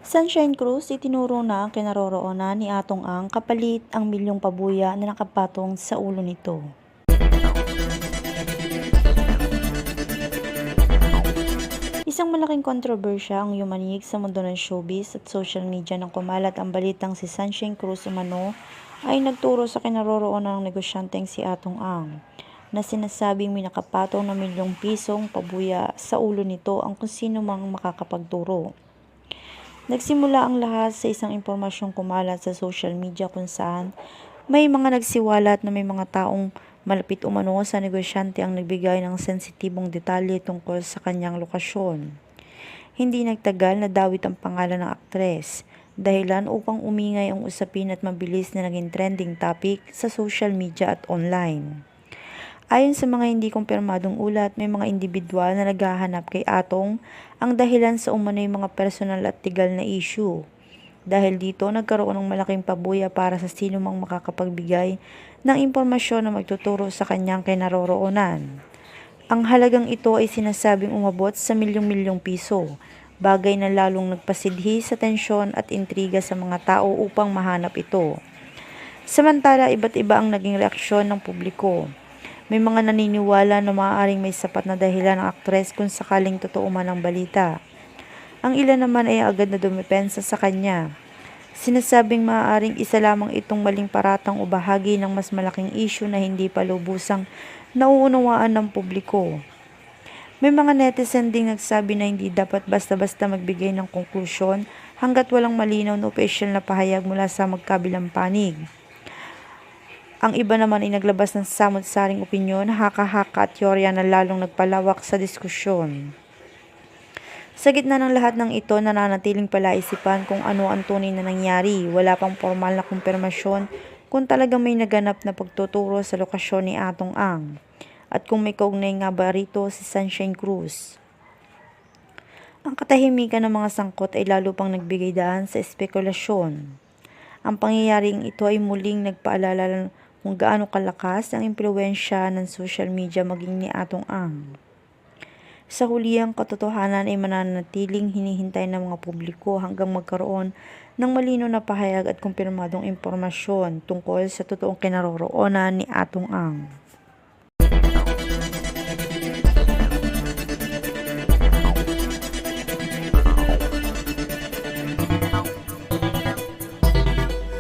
Sunshine Cruz itinuro na ang kinaroroonan ni Atong Ang kapalit ang milyong pabuya na nakapatong sa ulo nito. Isang malaking kontrobersya ang yumanig sa mundo ng showbiz at social media nang kumalat ang balitang si Sunshine Cruz umano ay nagturo sa kinaroroonan ng negosyanteng si Atong Ang na sinasabing may nakapatong na milyong pisong pabuya sa ulo nito ang kung sino mang makakapagturo. Nagsimula ang lahat sa isang impormasyong kumalat sa social media kung saan may mga nagsiwalat na may mga taong malapit umano sa negosyante ang nagbigay ng sensitibong detalye tungkol sa kanyang lokasyon. Hindi nagtagal na dawit ang pangalan ng aktres, dahilan upang umingay ang usapin at mabilis na naging trending topic sa social media at online. Ayon sa mga hindi kumpirmadong ulat, may mga individual na naghahanap kay Atong ang dahilan sa umano'y mga personal at legal na issue. Dahil dito, nagkaroon ng malaking pabuya para sa sino mang makakapagbigay ng impormasyon na magtuturo sa kanyang kinaroroonan. Ang halagang ito ay sinasabing umabot sa milyong-milyong piso, bagay na lalong nagpasidhi sa tensyon at intriga sa mga tao upang mahanap ito. Samantala, iba't iba ang naging reaksyon ng publiko. May mga naniniwala na maaaring may sapat na dahilan ng aktres kung sakaling totoo man ang balita. Ang ilan naman ay agad na dumepensa sa kanya. Sinasabing maaaring isa lamang itong maling paratang o bahagi ng mas malaking issue na hindi pa lubusang nauunawaan ng publiko. May mga netizen ding nagsabi na hindi dapat basta-basta magbigay ng konklusyon hanggat walang malinaw na opisyal na pahayag mula sa magkabilang panig. Ang iba naman ay naglabas ng samot-saring opinyon, haka-haka at teorya na lalong nagpalawak sa diskusyon. Sa gitna ng lahat ng ito, nananatiling palaisipan kung ano ang tunay na nangyari. Wala pang formal na kumpirmasyon kung talagang may naganap na pagtuturo sa lokasyon ni Atong Ang at kung may kaugnay nga ba rito si Sunshine Cruz. Ang katahimikan ng mga sangkot ay lalo pang nagbigay daan sa espekulasyon. Ang pangyayaring ito ay muling nagpaalala kung gaano kalakas ang impluwensya ng social media maging ni Atong Ang. Sa huli, ang katotohanan ay mananatiling hinihintay ng mga publiko hanggang magkaroon ng malinaw na pahayag at kumpirmadong impormasyon tungkol sa totoong kinaroroonan ni Atong Ang.